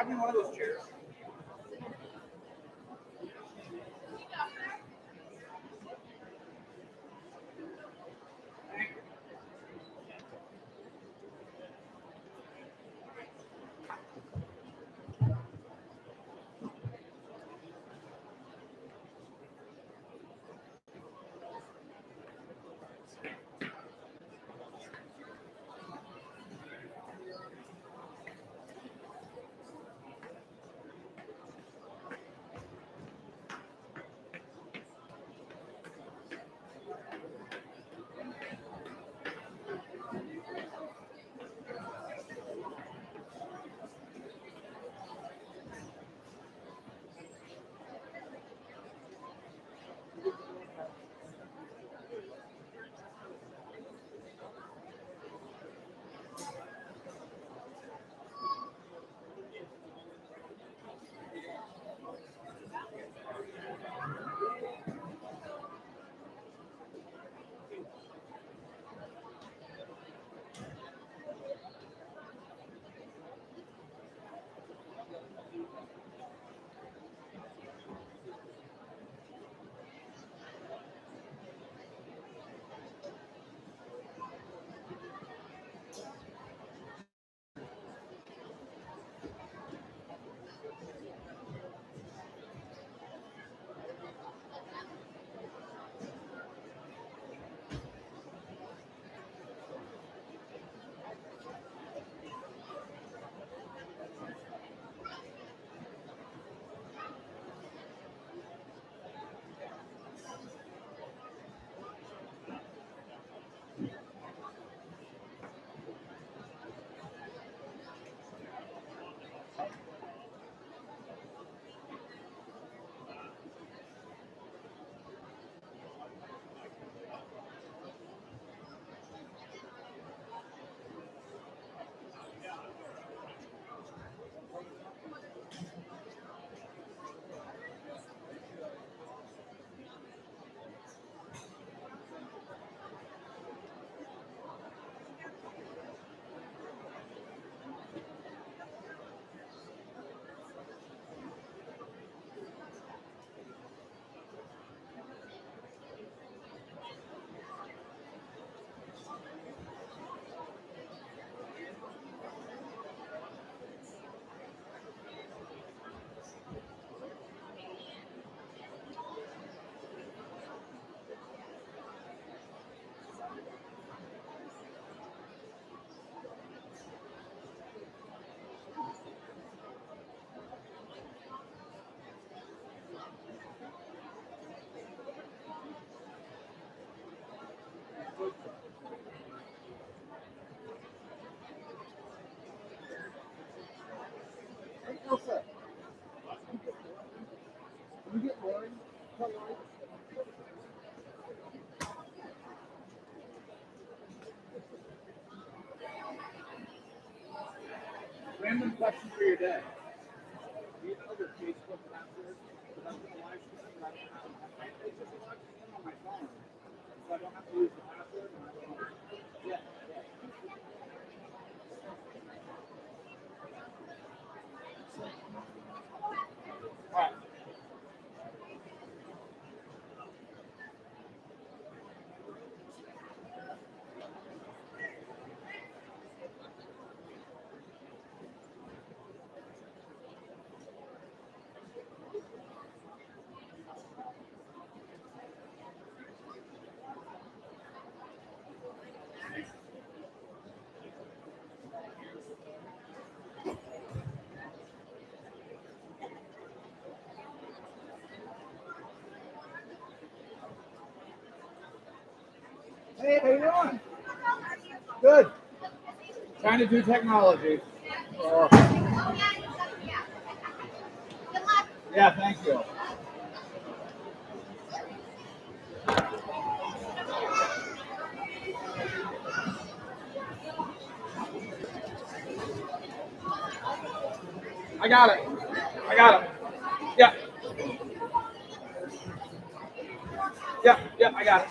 grab me one of those chairs? Random question for your day. Do you know the Facebook password? Because I'm going to live stream. I don't have. It's just logged in on my phone, so I don't have to use the password. Yeah. All right. Hey, how you doing? Good. Trying to do technology. Yeah, thank you. I got it. I got it. Yeah. Yeah, yeah, I got it.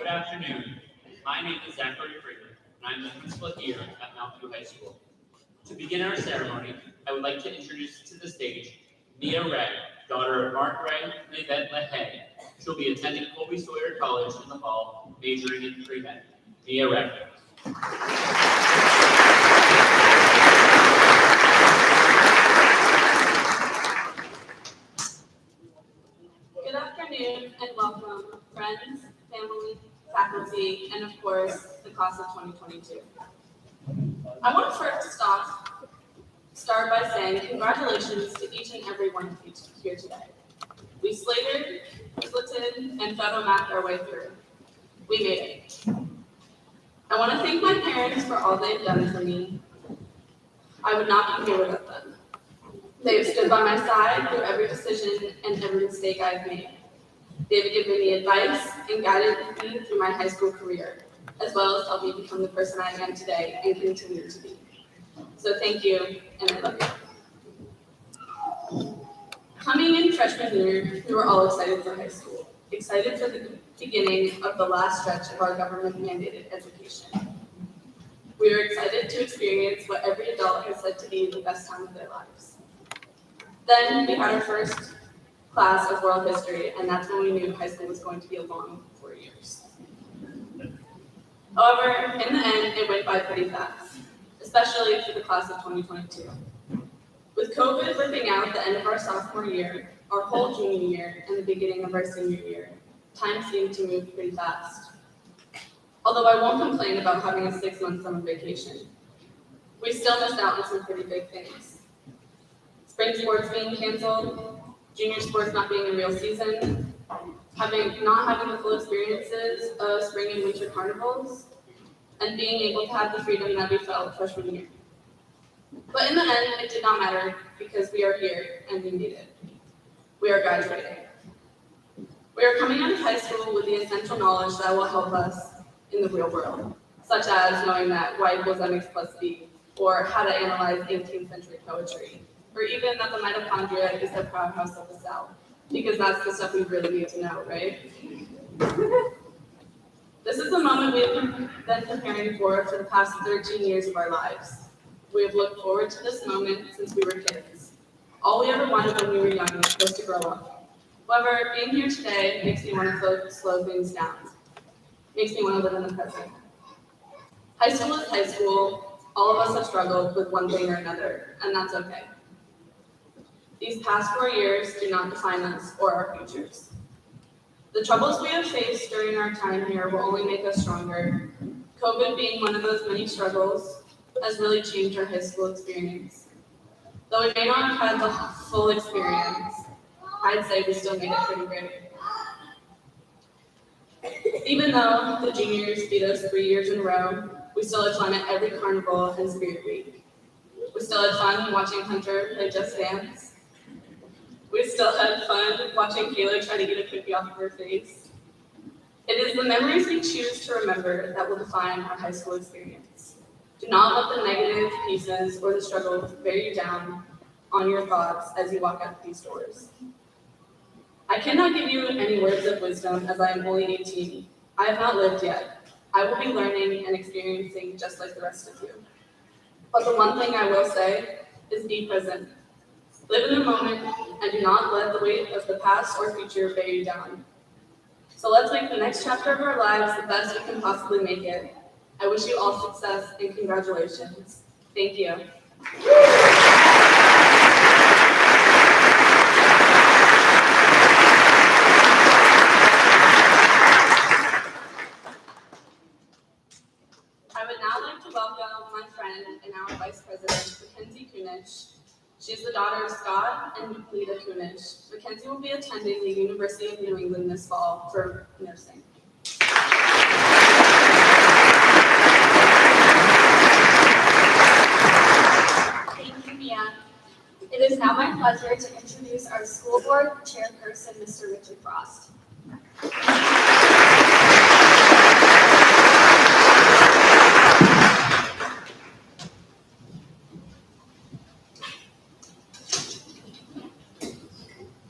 Good afternoon. My name is Zachary Frater, and I'm the principal here at Mountain View High School. To begin our ceremony, I would like to introduce to the stage Mia Ray, daughter of Mark Ray and Yvette LaHaye. She'll be attending Colby Sawyer College in the fall, majoring in pre-med. Mia Ray. Good afternoon and welcome, friends, family, faculty, and of course, the class of 2022. I want to first start by saying congratulations to each and every one of you here today. We slated, slitted, and photomapped our way through. We made it. I want to thank my parents for all they've done for me. I would not be here without them. They have stood by my side through every decision and every mistake I've made. They have given me advice and guided me through my high school career, as well as helped me become the person I am today and continue to be. So thank you, and I love you. Coming in freshman year, we were all excited for high school, excited for the beginning of the last stretch of our government-mandated education. We were excited to experience what every adult has said to be the best time of their lives. Then we had our first class of world history, and that's when we knew high school was going to be a long 4 years. However, in the end, it went by pretty fast, especially for the class of 2022. With COVID ripping out the end of our sophomore year, our whole junior year, and the beginning of our senior year, time seemed to move pretty fast. Although I won't complain about having a 6-month summer vacation, we still missed out on some pretty big things. Spring sports being canceled, junior sports not being a real season, not having the full experiences of spring and winter carnivals, and being able to have the freedom that we felt freshman year. But in the end, it did not matter because we are here and we made it. We are graduating. We are coming out of high school with the essential knowledge that will help us in the real world, such as knowing that y equals mx plus b, or how to analyze 18th century poetry, or even that the mitochondria is the powerhouse of the cell, because that's the stuff we really need to know, right? This is the moment we have been preparing for the past 13 years of our lives. We have looked forward to this moment since we were kids. All we ever wanted when we were young was to grow up. However, being here today makes me want to slow things down. Makes me want to live in the present. High school is high school. All of us have struggled with one thing or another, and that's okay. These past 4 years do not define us or our futures. The troubles we have faced during our time here will only make us stronger. COVID being one of those many struggles has really changed our high school experience. Though we may not have had the full experience, I'd say we still made it pretty great. Even though the juniors beat us 3 years in a row, we still had fun at every carnival and spirit week. We still had fun watching Hunter play Just Dance. We still had fun watching Kayla try to get a cookie off of her face. It is the memories we choose to remember that will define our high school experience. Do not let the negative pieces or the struggles bear you down on your thoughts as you walk out these doors. I cannot give you any words of wisdom as I am only 18. I have not lived yet. I will be learning and experiencing just like the rest of you. But the one thing I will say is be present. Live in the moment and do not let the weight of the past or future bear you down. So let's make the next chapter of our lives the best we can possibly make it. I wish you all success and congratulations. Thank you. I would now like to welcome my friend and our Vice President, Mackenzie Kunich. She's the daughter of Scott and Lita Kunich. Mackenzie will be attending the University of New England this fall for nursing. Thank you, Mia. It is now my pleasure to introduce our school board chairperson, Mr. Richard Frost.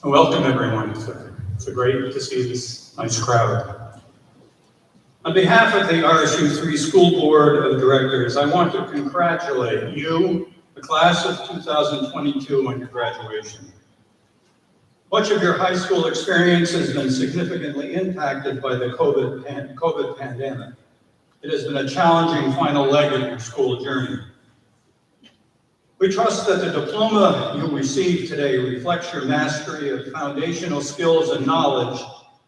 Welcome, everyone. It's great to see this nice crowd. On behalf of the RSU3 School Board of Directors, I want to congratulate you, the class of 2022, on your graduation. Much of your high school experience has been significantly impacted by the COVID pandemic. It has been a challenging final leg of your school journey. We trust that the diploma you receive today reflects your mastery of foundational skills and knowledge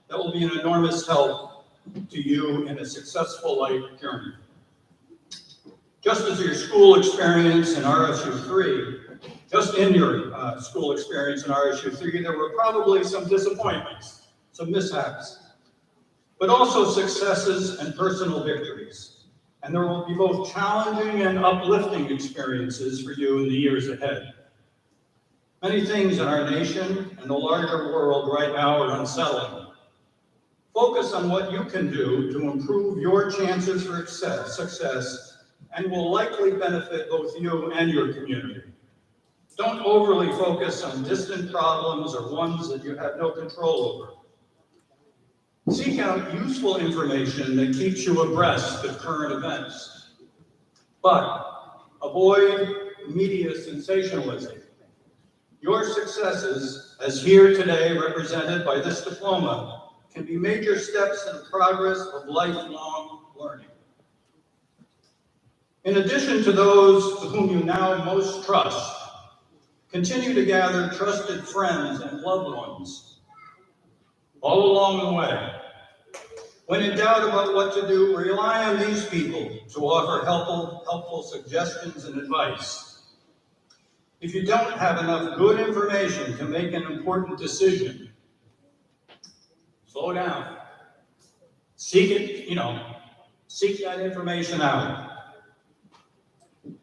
that will be an enormous help to you in a successful life journey. Just as your school experience in RSU3, there were probably some disappointments, some mishaps, but also successes and personal victories. And there will be both challenging and uplifting experiences for you in the years ahead. Many things in our nation and the larger world right now are unsettling. Focus on what you can do to improve your chances for success and will likely benefit both you and your community. Don't overly focus on distant problems or ones that you have no control over. Seek out useful information that keeps you abreast of current events. But avoid media sensationalism. Your successes, as here today represented by this diploma, can be major steps in the progress of lifelong learning. In addition to those whom you now most trust, continue to gather trusted friends and loved ones all along the way. When in doubt about what to do, rely on these people to offer helpful suggestions and advice. If you don't have enough good information to make an important decision, slow down. Seek that information out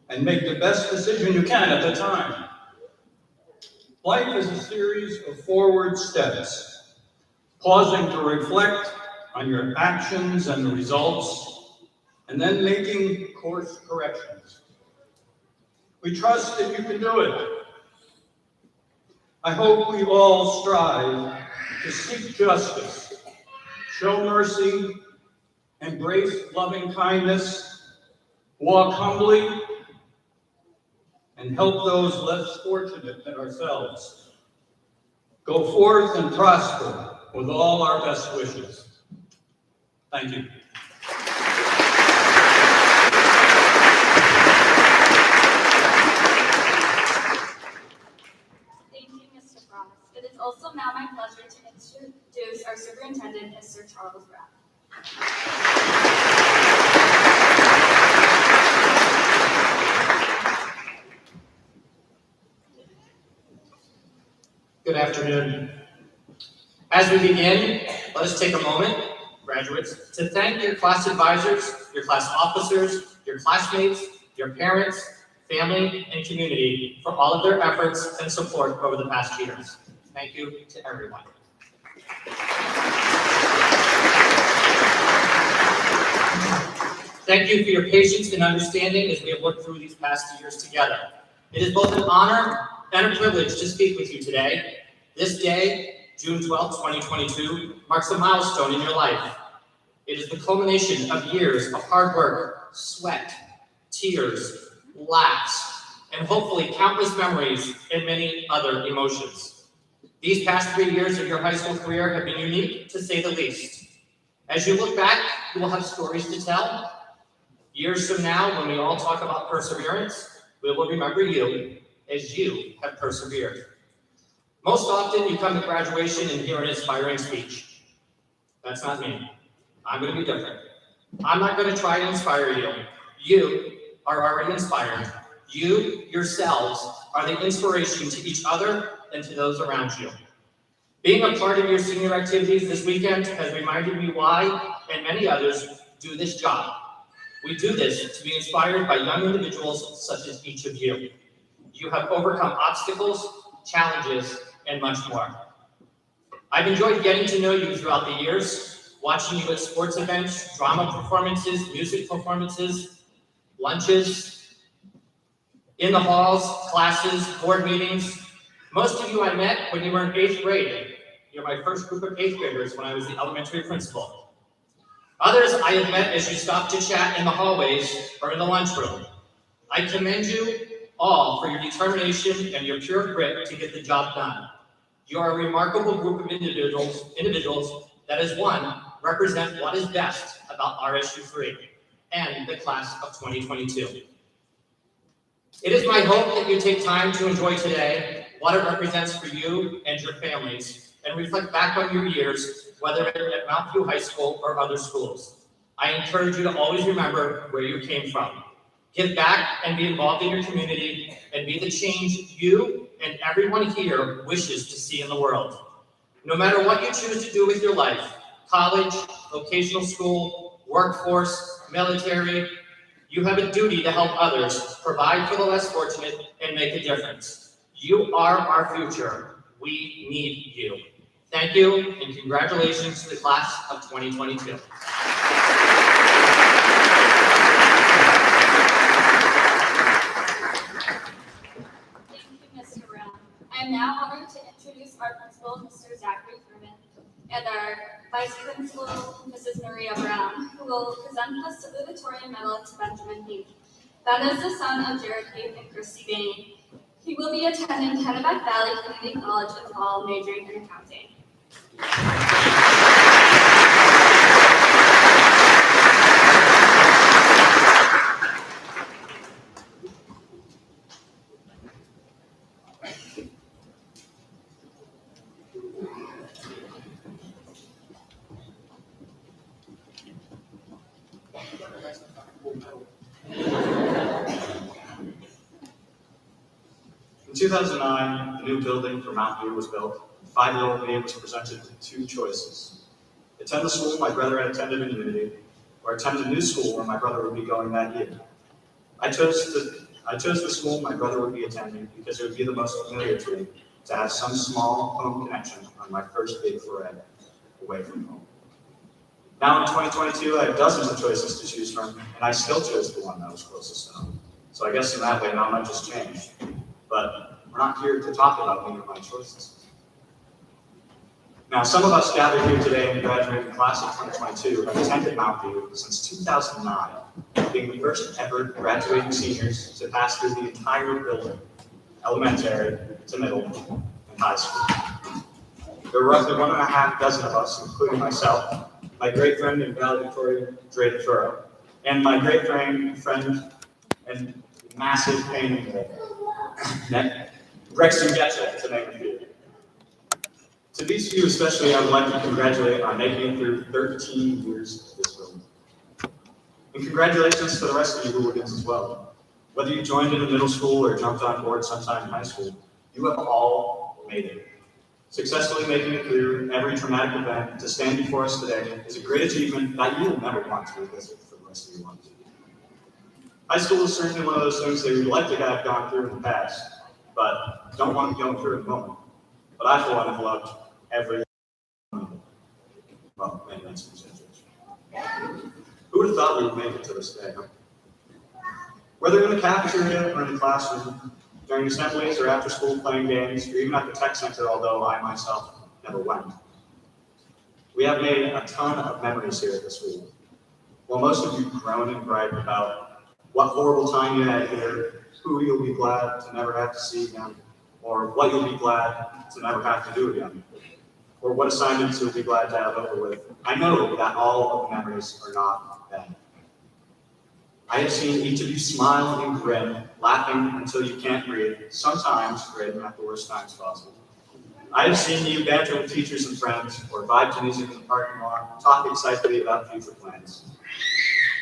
and make the best decision you can at the time. Life is a series of forward steps, pausing to reflect on your actions and the results, and then making course corrections. We trust that you can do it. I hope we all strive to seek justice, show mercy, embrace loving kindness, walk humbly, and help those less fortunate than ourselves. Go forth and prosper with all our best wishes. Thank you. Thank you, Mr. Frost. It is also now my pleasure to introduce our superintendent, Mr. Charles Rapp. Good afternoon. As we begin, let us take a moment, graduates, to thank your class advisors, your class officers, your classmates, your parents, family, and community for all of their efforts and support over the past years. Thank you to everyone. Thank you for your patience and understanding as we have worked through these past years together. It is both an honor and a privilege to speak with you today. This day, June 12, 2022, marks a milestone in your life. It is the culmination of years of hard work, sweat, tears, laughs, and hopefully countless memories and many other emotions. These past 3 years of your high school career have been unique, to say the least. As you look back, you will have stories to tell. Years from now, when we all talk about perseverance, we will remember you as you have persevered. Most often, you come to graduation and hear an inspiring speech. That's not me. I'm going to be different. I'm not going to try to inspire you. You are already inspired. You, yourselves, are the inspiration to each other and to those around you. Being a part of your senior activities this weekend has reminded me why, and many others, do this job. We do this to be inspired by young individuals such as each of you. You have overcome obstacles, challenges, and much more. I've enjoyed getting to know you throughout the years, watching you at sports events, drama performances, music performances, lunches, in the halls, classes, board meetings. Most of you I met when you were in 8th grade. You're my first group of 8th graders when I was the elementary principal. Others I have met as you stop to chat in the hallways or in the lunchroom. I commend you all for your determination and your pure grit to get the job done. You are a remarkable group of individuals that as one represent what is best about RSU3 and the class of 2022. It is my hope that you take time to enjoy today, what it represents for you and your families, and reflect back on your years, whether at Mount View High School or other schools. I encourage you to always remember where you came from. Give back and be involved in your community and be the change you and everyone here wishes to see in the world. No matter what you choose to do with your life, college, vocational school, workforce, military, you have a duty to help others, provide for the less fortunate, and make a difference. You are our future. We need you. Thank you, and congratulations to the class of 2022. I am now honored to introduce our principal, Mr. Zachary Furman, and our vice principal, Mrs. Maria Brown, who will present the Valedictorian medal to Benjamin Hayden. That is the son of Jared Hayden and Christy Bain. He will be attending Kennebec Valley Community College in the fall, majoring in accounting. In 2009, the new building for Mount View was built. 5-year-old me was presented with two choices: attend the school my brother had attended in Unity, or attend a new school where my brother would be going that year. I chose the school my brother would be attending because it would be the most familiar to me to have some small home connection on my first big foray away from home. Now in 2022, I have dozens of choices to choose from, and I still chose the one that was closest to home. So I guess in that way, not much has changed. But we're not here to talk about me or my choices. Now, some of us gathered here today in the graduating class of 2022 have attended Mount View since 2009, being the first ever graduating seniors to pass through the entire building, elementary to middle and high school. There were roughly 1.5 dozen of us, including myself, my great friend and valedictorian, Dre DeFurrow, and my great friend and massive pain in the Rexton Getchell, to name a few. To these few especially, I would like to congratulate on making it through 13 years of this building. And congratulations to the rest of you hooligans as well. Whether you joined in middle school or jumped on board sometime in high school, you have all made it. Successfully making it through every traumatic event to stand before us today is a great achievement that you will never want to revisit for the rest of your life. High school is certainly one of those things that we would like to have gone through in the past, but don't want to go through at the moment. But I, for one, have loved every moment. Well, maybe that's an exaggeration. Who would have thought we would make it to this day, huh? Whether in the cafeteria or in the classroom, during assemblies or after school playing games, or even at the tech center, although I myself never went. We have made a ton of memories here at the school. While most of you groan and gripe about what horrible time you had here, who you'll be glad to never have to see again, or what you'll be glad to never have to do again, or what assignments you'll be glad to have over with, I know that all of the memories are not bad. I have seen each of you smile and grin, laughing until you can't breathe, sometimes grin at the worst times possible. I have seen you banter with teachers and friends, or vibe to music in the parking lot, talk excitedly about future plans.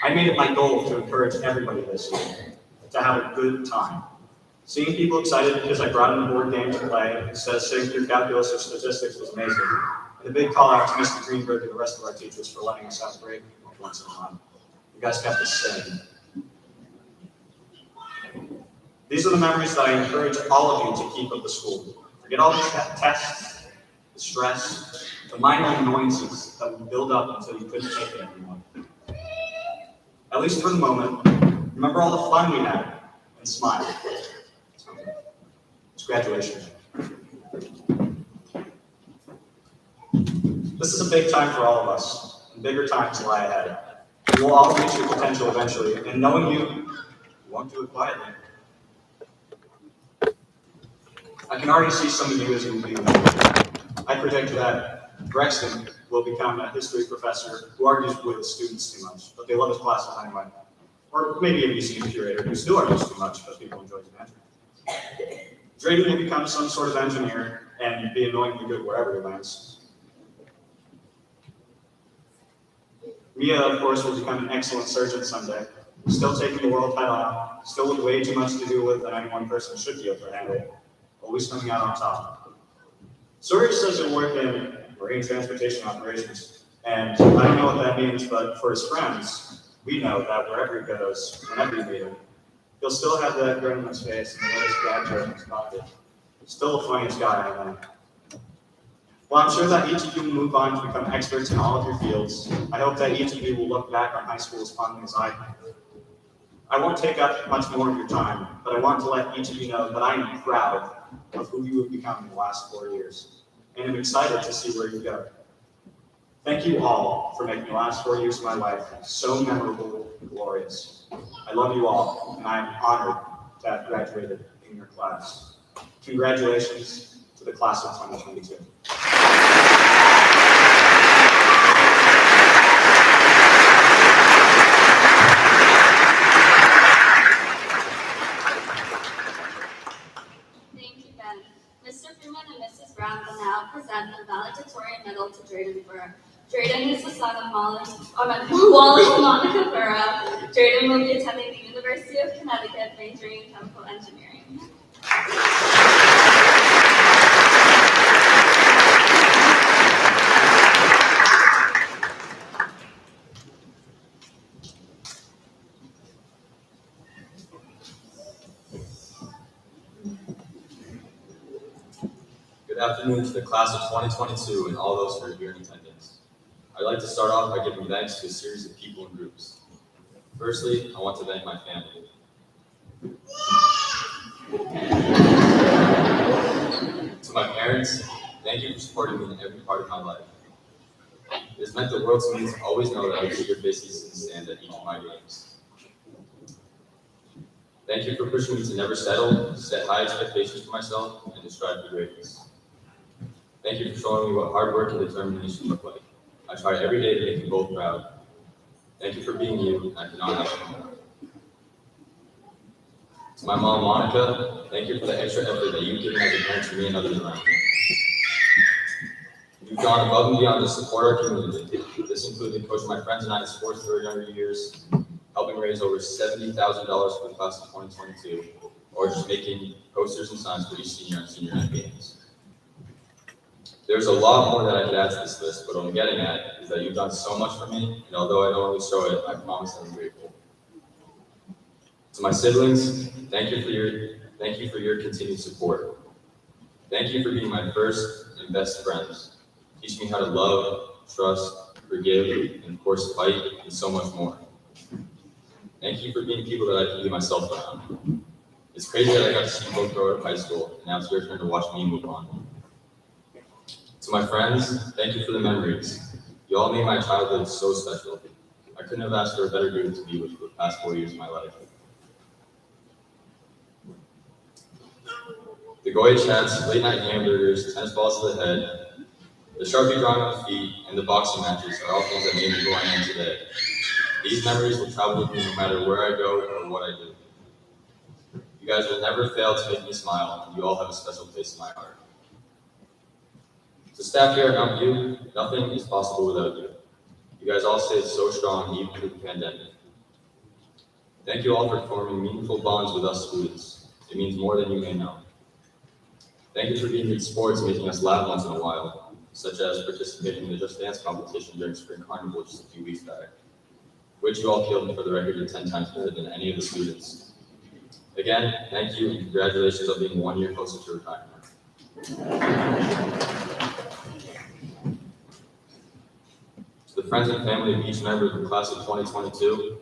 I made it my goal to encourage everybody this year to have a good time. Seeing people excited because I brought in a board game to play instead of sitting through calculus or statistics was amazing. And a big call out to Mr. Greenberg and the rest of our teachers for letting us have a break once in a while. You guys kept us sane. These are the memories that I encourage all of you to keep of the school. Forget all the tests, the stress, the minor annoyances that would build up until you couldn't take it anymore. At least for the moment, remember all the fun we had and smile. It's graduation. This is a big time for all of us. bigger times lie ahead. You will all reach your potential eventually, and knowing you won't do it quietly. I can already see some of you as you leave. I predict that Brexton will become a history professor who argues with his students too much, but they love his classes anyway. Or maybe a museum curator who still argues too much, but people enjoy his banter. Drayden will become some sort of engineer and be annoyingly good wherever he lands. Mia, of course, will become an excellent surgeon someday, still taking the world head on, still with way too much to do with than any one person should be able to handle, always coming out on top. Sawyer says he'll work in marine transportation operations, and I don't know what that means, but for his friends, we know that wherever he goes, whenever you meet him, he'll still have that grin on his face and the latest graduate in his pocket. Still the funniest guy I know. Well, I'm sure that each of you will move on to become experts in all of your fields. I hope that each of you will look back on high school as fondly as I do. I won't take up much more of your time, but I want to let each of you know that I am proud of who you have become in the last 4 years, and I'm excited to see where you go. Thank you all for making the last 4 years of my life so memorable and glorious. I love you all, and I am honored to have graduated in your class. Congratulations to the class of 2022. Mr. Freeman and Mrs. Brown will now present the Valedictorian Medal to Drayden Burrow. Drayden is the son of Wally and Monica Burrow. Drayden will be attending the University of Connecticut, majoring in chemical engineering. Good afternoon to the class of 2022 and all those who are here in attendance. I'd like to start off by giving thanks to a series of people and groups. Firstly, I want to thank my family. To my parents, thank you for supporting me in every part of my life. It has meant the world to me to always know that I would see your faces in the stand at each of my games. Thank you for pushing me to never settle, set high expectations for myself, and to strive for greatness. Thank you for showing me what hard work and determination look like. I try every day to make you both proud. Thank you for being you, and I cannot ask for more. To my mom, Monica, thank you for the extra effort that you've given as a parent to me and others around me. You've gone above and beyond to support our community. This included coaching my friends and I in sports for younger years, helping raise over $70,000 for the class of 2022, or just making posters and signs for each senior and senior night games. There's a lot more that I could add to this list, but what I'm getting at is that you've done so much for me, and although I don't always show it, I promise I'm grateful. To my siblings, thank you for your continued support. Thank you for being my first and best friends. Teach me how to love, trust, forgive, and of course fight, and so much more. Thank you for being people that I can be myself around. It's crazy that I got to see you both grow up high school, and now it's your turn to watch me move on. To my friends, thank you for the memories. You all made my childhood so special. I couldn't have asked for a better group to be with for the past 4 years of my life. The Goya chats, late night hamburgers, tennis balls to the head, the Sharpie drawing on the feet, and the boxing matches are all things that made me who I am today. These memories will travel with me no matter where I go or what I do. You guys will never fail to make me smile, and you all have a special place in my heart. To staff here at Mount View, nothing is possible without you. You guys all stayed so strong even through the pandemic. Thank you all for forming meaningful bonds with us students. It means more than you may know. Thank you for being in sports and making us laugh once in a while, such as participating in the Just Dance competition during Spring Carnival just a few weeks back, which you all killed for the record in 10 times better than any of the students. Again, thank you and congratulations on being 1 year closer to retirement. To the friends and family of each member of the class of 2022,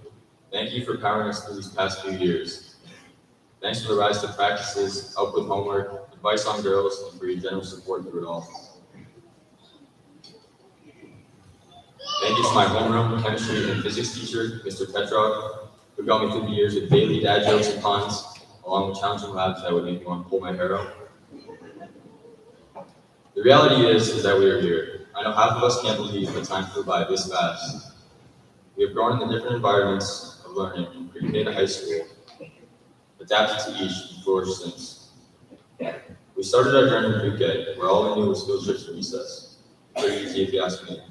thank you for powering us through these past few years. Thanks for the rise to practices, help with homework, advice on girls, and for your general support through it all. Thank you to my homeroom chemistry and physics teacher, Mr. Petrov, who got me through the years with daily dad jokes and puns, along with challenging labs that would make me want to pull my hair out. The reality is that we are here. I know half of us can't believe the time flew by this fast. We have grown in the different environments of learning from pre-K to high school, adapted to each and flourished since. We started our journey in pre-K, where all we knew was field trips for recess. Pretty easy if you ask me.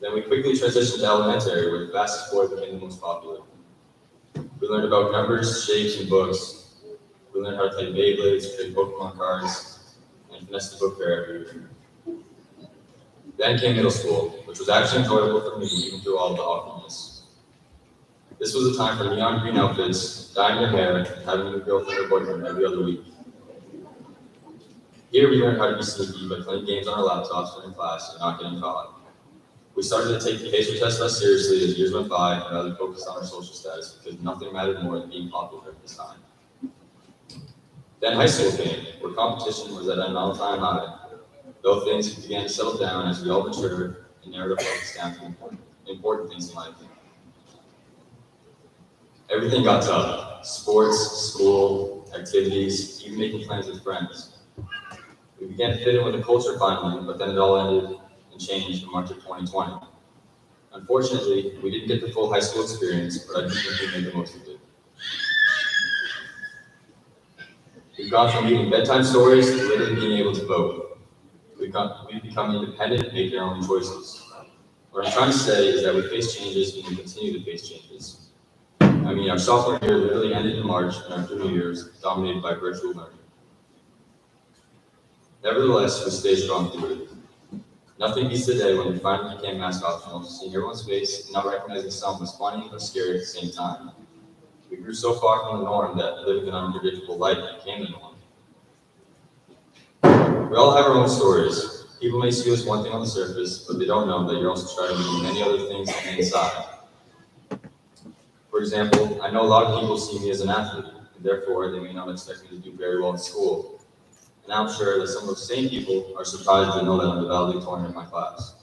Then we quickly transitioned to elementary, where the fastest boy became the most popular. We learned about numbers, shapes, and books. We learned how to play Beyblades, trade Pokemon cards, and finesse the book fair every year. Then came middle school, which was actually enjoyable for me even through all the awkwardness. This was a time for neon green outfits, dyeing your hair, and having a new girlfriend or boyfriend every other week. Here we learned how to be sneaky by playing games on our laptops during class and not getting caught. We started to take the pacer test less seriously as years went by and rather focused on our social status because nothing mattered more than being popular at this time. Then high school came, where competition was at an all-time high, though things began to settle down as we all matured and narrowed our focus down to important things in life. Everything got tough: sports, school, activities, even making plans with friends. We began to fit in with the culture finally, but then it all ended and changed in March of 2020. Unfortunately, we didn't get the full high school experience, but I do think we made the most of it. We've gone from reading bedtime stories to literally being able to vote. We've become independent and make our own choices. What I'm trying to say is that we face changes and we continue to face changes. I mean, our sophomore year literally ended in March, and our junior year is dominated by virtual learning. Nevertheless, we stay strong through it. Nothing beats the day when we finally became mask optional, seeing everyone's face and not recognizing some was funny but scary at the same time. We grew so far from the norm that living an unpredictable life became the norm. We all have our own stories. People may see us one thing on the surface, but they don't know that you're also striving to do many other things on the inside. For example, I know a lot of people see me as an athlete, and therefore they may not expect me to do very well in school. And I'm sure that some of those same people are surprised to know that I'm the valedictorian in my class.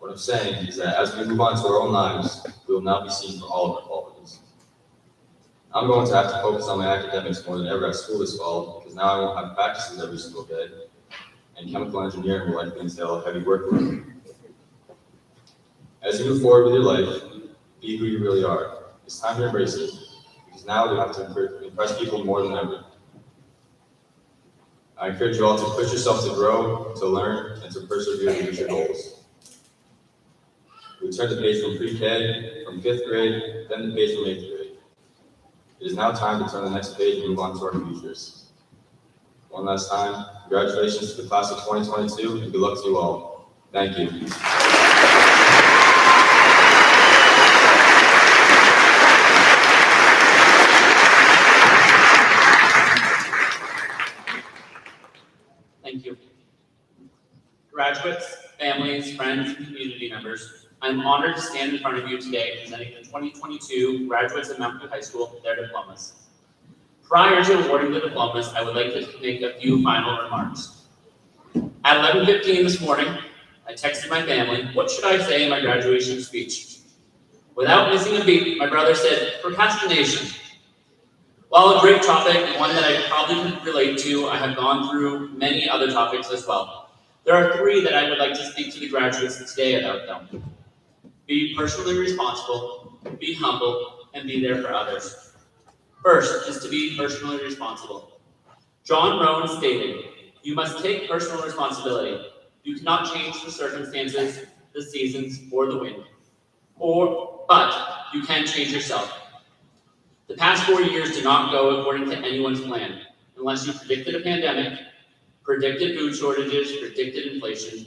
What I'm saying is that as we move on to our own lives, we will now be seen for all of our qualities. I'm going to have to focus on my academics more than ever at school this fall, because now I won't have practices every single day, and chemical engineering will likely entail a heavy workload. As you move forward with your life, be who you really are. It's time to embrace it, because now we have to impress people more than ever. I encourage you all to push yourself to grow, to learn, and to persevere to reach your goals. We turn the page from pre-K, from 5th grade, then the page from 8th grade. It is now time to turn the next page and move on to our futures. One last time, congratulations to the class of 2022, and good luck to you all. Thank you. Thank you. Graduates, families, friends, and community members, I'm honored to stand in front of you today presenting the 2022 graduates of Mount View High School their diplomas. Prior to awarding the diplomas, I would like to make a few final remarks. At 11:15 this morning, I texted my family, what should I say in my graduation speech? Without missing a beat, my brother said, procrastination. While a great topic and one that I probably can relate to, I have gone through many other topics as well. There are 3 that I would like to speak to the graduates today about them. Be personally responsible, be humble, and be there for others. First is to be personally responsible. John Rowan stated, you must take personal responsibility. You cannot change the circumstances, the seasons, or the wind. But you can change yourself. The past 4 years did not go according to anyone's plan, unless you predicted a pandemic, predicted food shortages, predicted inflation.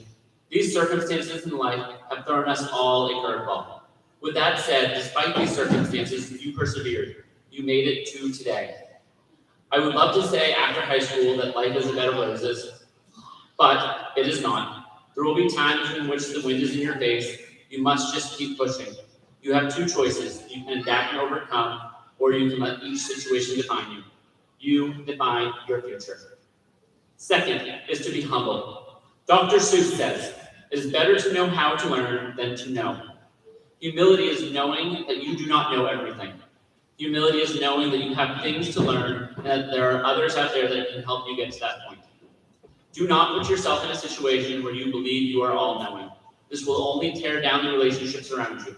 These circumstances in life have thrown us all a curveball. With that said, despite these circumstances, you persevered. You made it to today. I would love to say after high school that life is a bed of roses, but it is not. There will be times in which the wind is in your face. You must just keep pushing. You have 2 choices. You can adapt and overcome, or you can let each situation define you. You define your future. Second is to be humble. Dr. Seuss says, It is better to know how to learn than to know. Humility is knowing that you do not know everything. Humility is knowing that you have things to learn and that there are others out there that can help you get to that point. Do not put yourself in a situation where you believe you are all-knowing. This will only tear down the relationships around you.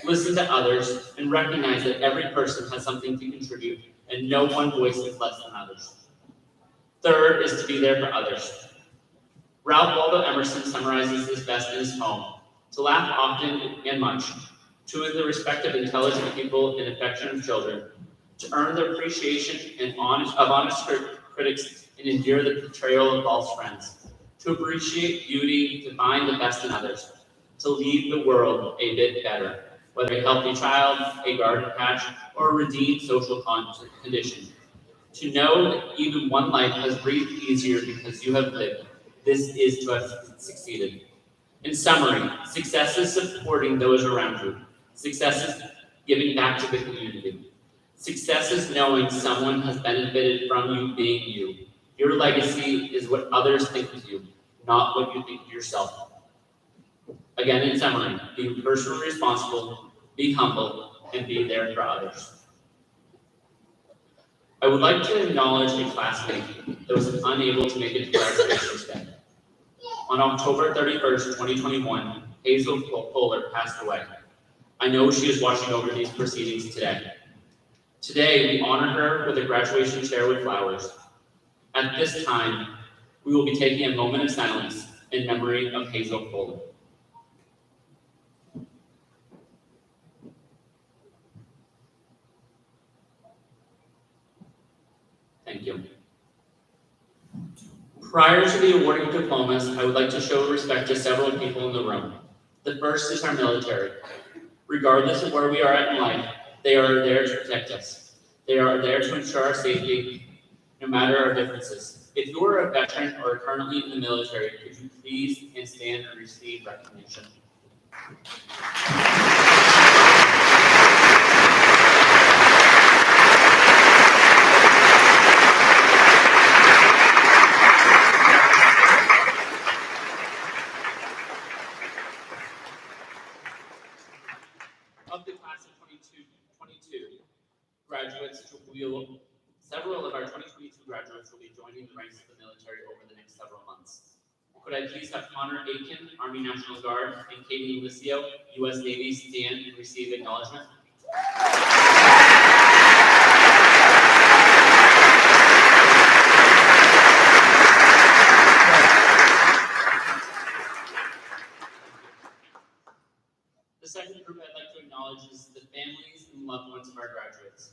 Listen to others and recognize that every person has something to contribute and no one voice is less than others. Third is to be there for others. Ralph Waldo Emerson summarizes this best in his poem, "To laugh often and much, to win the respect of intelligent people and affection of children, to earn the appreciation of honest critics and endure the betrayal of false friends, to appreciate beauty, to find the best in others, to leave the world a bit better, whether a healthy child, a garden patch, or a redeemed social condition. To know that even one life has breathed easier because you have lived. This is to have succeeded." In summary, success is supporting those around you. Success is giving back to the community. Success is knowing someone has benefited from you being you. Your legacy is what others think of you, not what you think of yourself. Again, in summary, be personally responsible, be humble, and be there for others. I would like to acknowledge a classmate that was unable to make it to graduation today. On October 31st, 2021, Hazel Kohler passed away. I know she is watching over these proceedings today. Today, we honor her with a graduation chair with flowers. At this time, we will be taking a moment of silence in memory of Hazel Kohler. Thank you. Prior to the awarding of diplomas, I would like to show respect to several people in the room. The first is our military. Regardless of where we are at in life, they are there to protect us. They are there to ensure our safety, no matter our differences. If you are a veteran or are currently in the military, could you please stand and receive recognition? Of the class of 2022 graduates, several of our 2022 graduates will be joining the ranks of the military over the next several months. Could I please have Connor Aiken, Army National Guard, and Katie Licio, U.S. Navy, stand and receive acknowledgement? The second group I'd like to acknowledge is the families and loved ones of our graduates.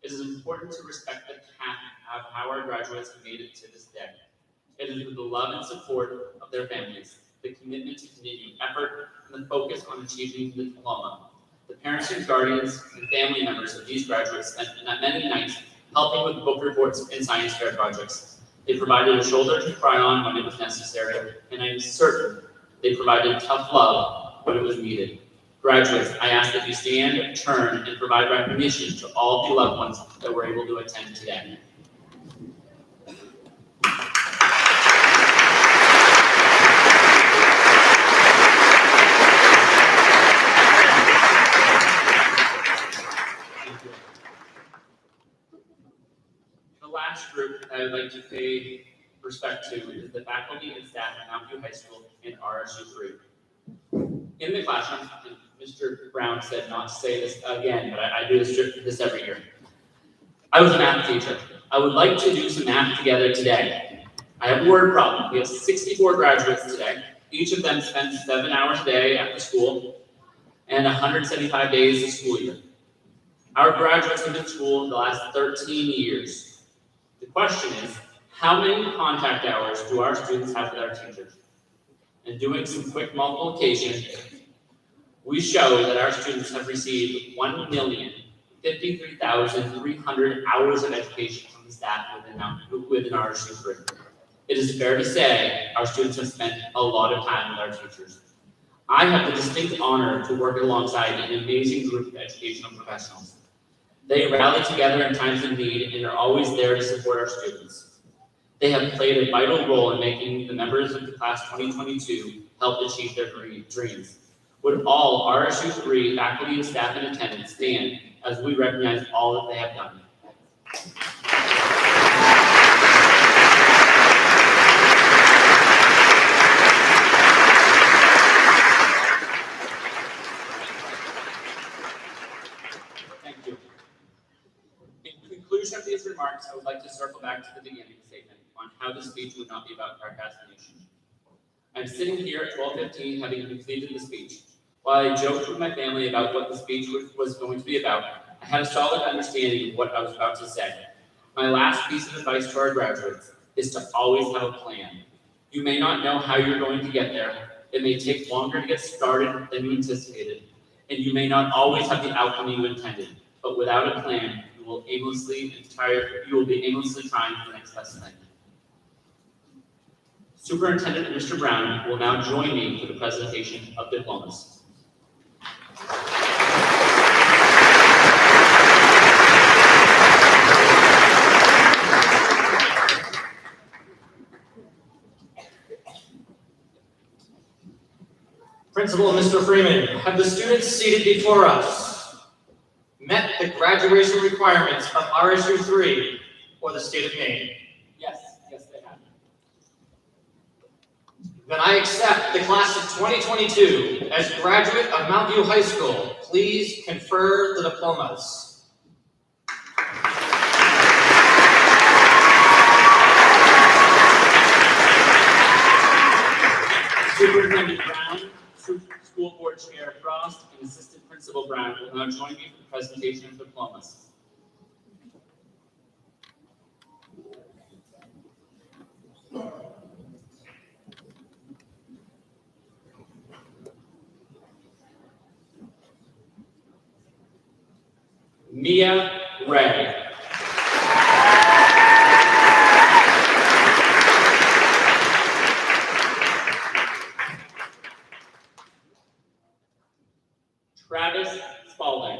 It is important to respect the path of how our graduates have made it to this day. It is with the love and support of their families, the commitment to continued effort, and the focus on achieving the diploma. The parents and guardians and family members of these graduates spent many nights helping with book reports and science fair projects. They provided a shoulder to cry on when it was necessary, and I am certain they provided tough love when it was needed. Graduates, I ask that you stand, turn, and provide recognition to all the loved ones that were able to attend today. The last group I would like to pay respect to is the faculty and staff at Mount View High School and RSU 3. In the classroom, and Mr. Brown said not to say this again, but I do this every year. I was a math teacher. I would like to do some math together today. I have a word problem. We have 64 graduates today. Each of them spends 7 hours a day at the school and 175 days a school year. Our graduates have been in school the last 13 years. The question is, how many contact hours do our students have with our teachers? And doing some quick multiplication, we show that our students have received 1,053,300 hours of education from the staff within our RSU. It is fair to say our students have spent a lot of time with our teachers. I have the distinct honor to work alongside an amazing group of educational professionals. They rally together in times of need and are always there to support our students. They have played a vital role in making the members of the class 2022 helped achieve their dreams. Would all RSU 3 faculty and staff in attendance stand as we recognize all that they have done? Thank you. In conclusion of these remarks, I would like to circle back to the beginning statement on how this speech would not be about procrastination. I'm sitting here at 12:15 having completed the speech. While I joked with my family about what the speech was going to be about, I had a solid understanding of what I was about to say. My last piece of advice to our graduates is to always have a plan. You may not know how you're going to get there. It may take longer to get started than you anticipated, and you may not always have the outcome you intended. But without a plan, you will be aimlessly trying for the next best thing. Superintendent Mr. Brown will now join me for the presentation of diplomas. Principal Mr. Freeman, have the students seated before us met the graduation requirements of RSU 3 or the state of Maine? Yes, they have. Then I accept the class of 2022 as graduate of Mount View High School. Please confer the diplomas. Superintendent Brown, School Board Chair Frost, and Assistant Principal Brown will now join me for the presentation of diplomas. Mia Ray. Travis Spalding.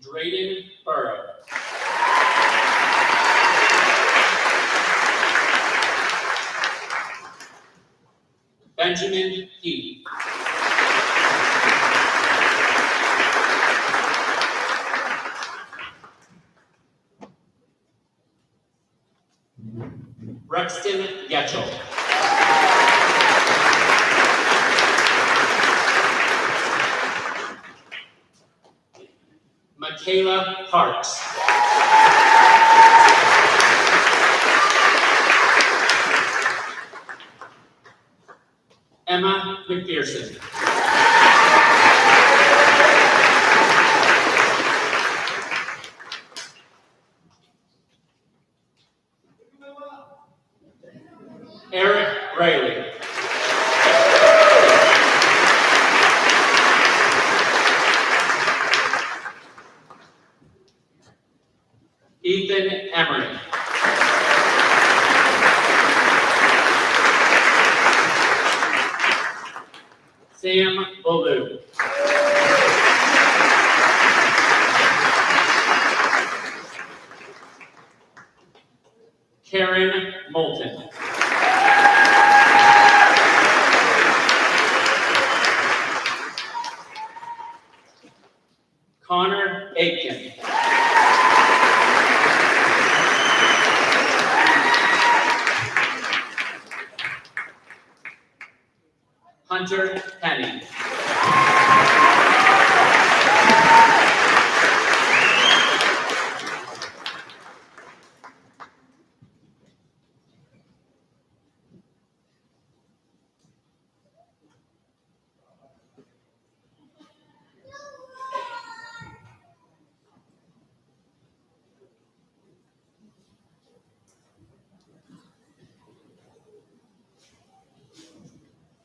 Drayden Burrow. Benjamin Heath. Rexton Getchell. Michaela Parks. Emma McPherson. Eric Riley. Ethan Emery. Sam Bolu. Karen Moulton. Connor Aitken. Hunter Penny.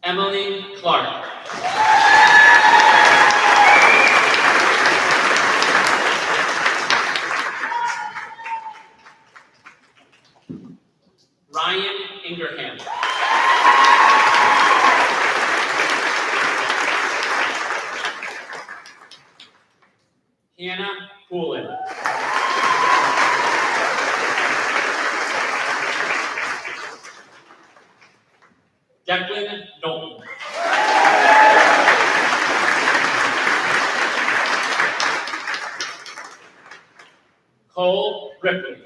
Emily Clark. Ryan Ingraham. Hannah Poulin. Declan Knowlton. Cole Ripley.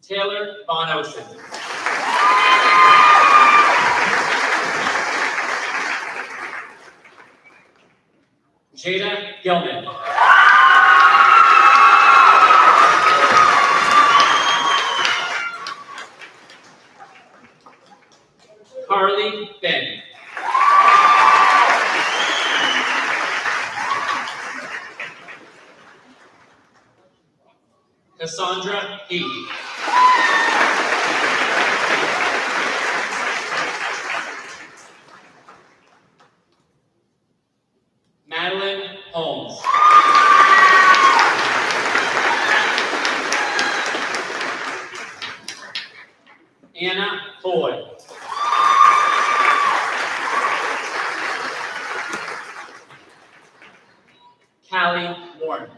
Taylor Von Ocean. Jada Gilman. Carly Finn. Cassandra Healy. Madeline Holmes. Anna Boyd. Callie Warren.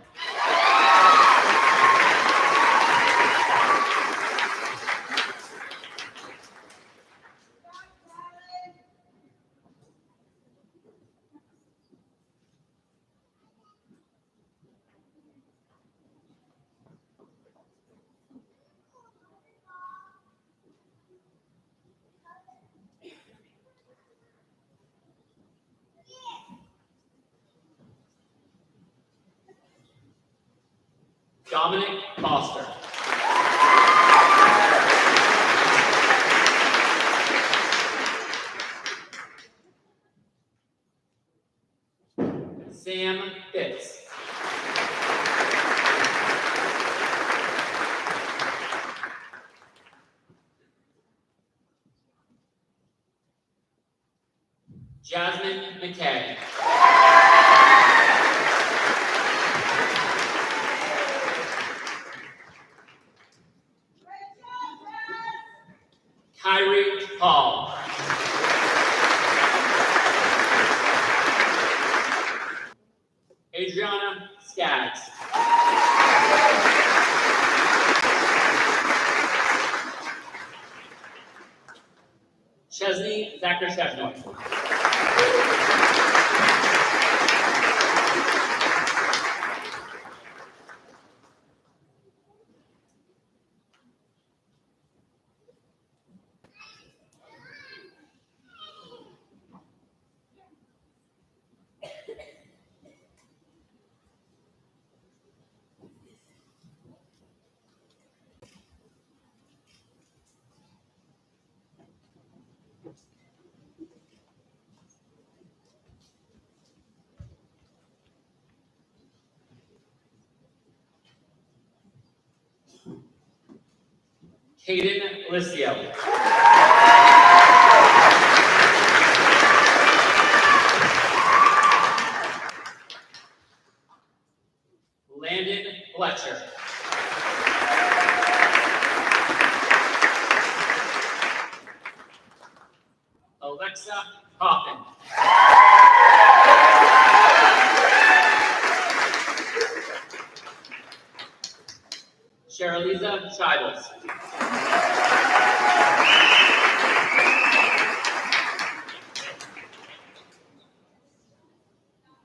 Dominic Foster. Sam Fitz. Jasmine McKay. Kyrie Paul. Adriana Skaggs. Chesney Zakrashevnoy. Caden Licio. Landon Fletcher. Alexa Coffin. Sheraliza Shibels.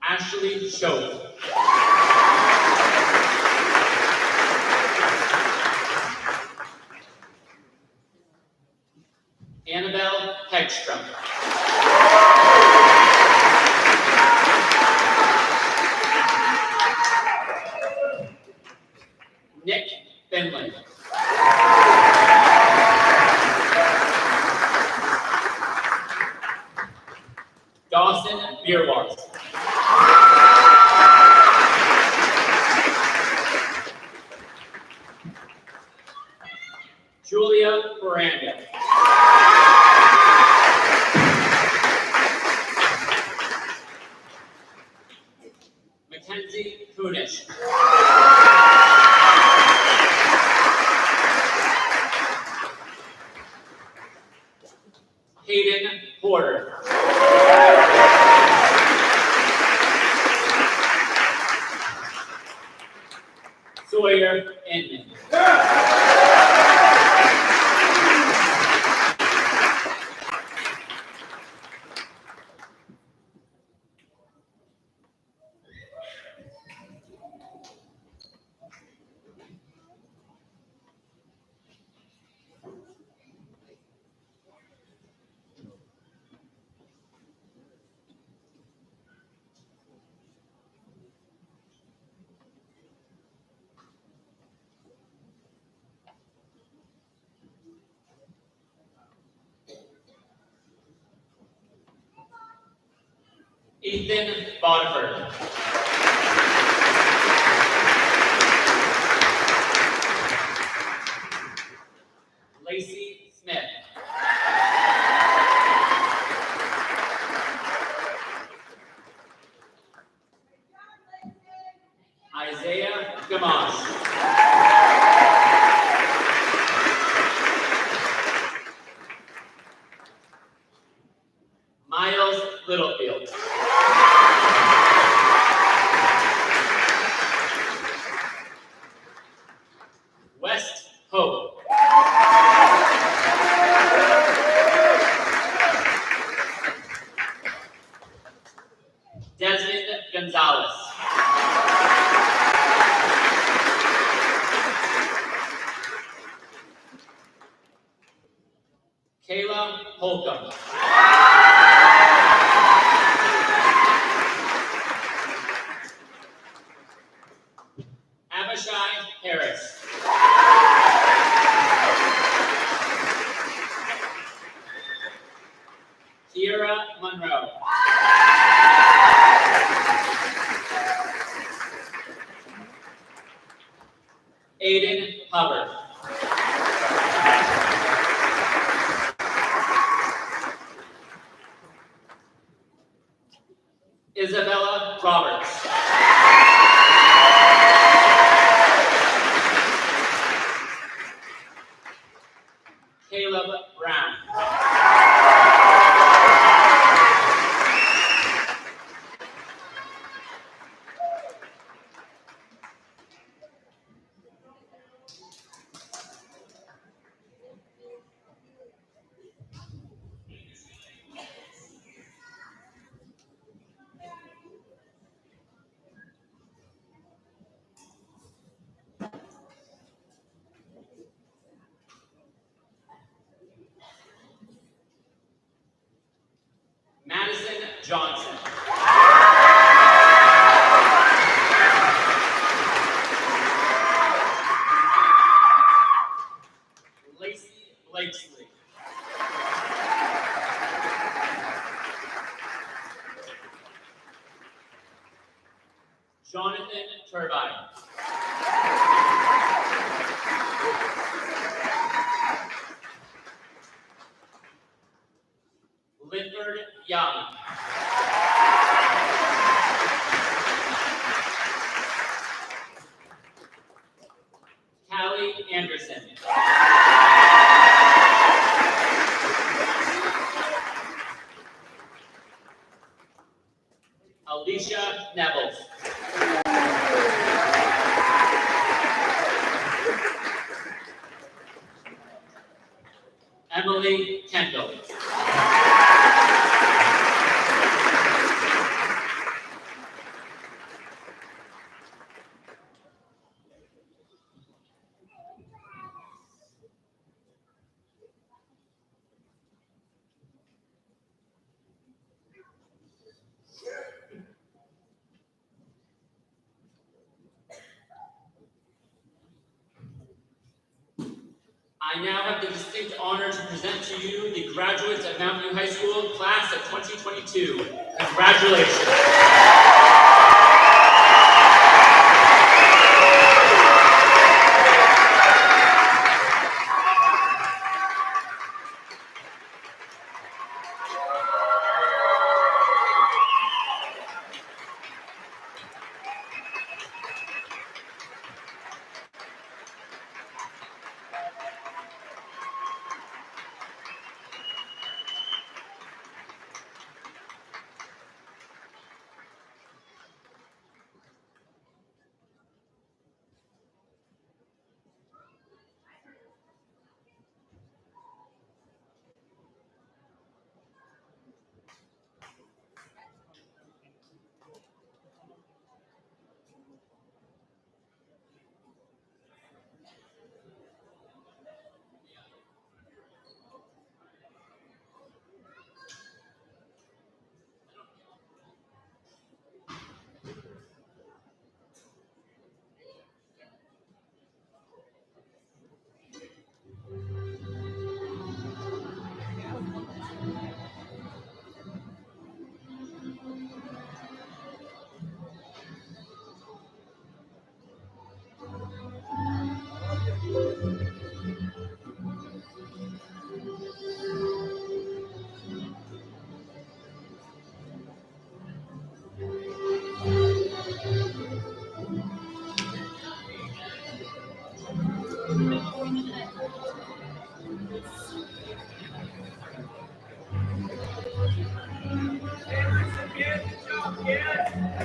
Ashley Schoaf. Annabelle Hegstrom. Nick Finland. Dawson Beerwars. Julia Miranda. Mackenzie Kunish. Hayden Porter. Sawyer Inman. Ethan Bodford. Lacey Smith. Isaiah Gamache. Miles Littlefield. West Hope. Desmond Gonzalez. Kayla Holcomb. Abishai Harris. Kiera Monroe. Aiden Hubbard. Isabella Roberts. Caleb Brown. Madison Johnson. Lacey Blakesley. Jonathan Turbine. Linford Young. Callie Anderson. Alicia Nevels. Emily Kendall. I now have the distinct honor to present to you the graduates of Mountain View High School, class of 2022. Congratulations. I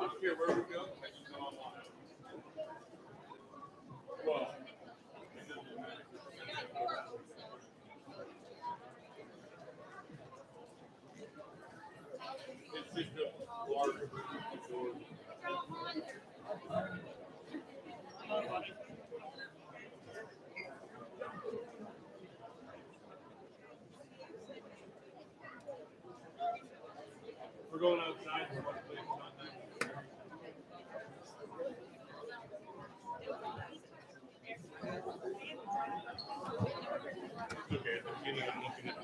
don't care where we go, I just go online. Well, it doesn't matter. It's just a larger door. We're going outside. We're going to play contact. It's okay. At the beginning, I'm looking at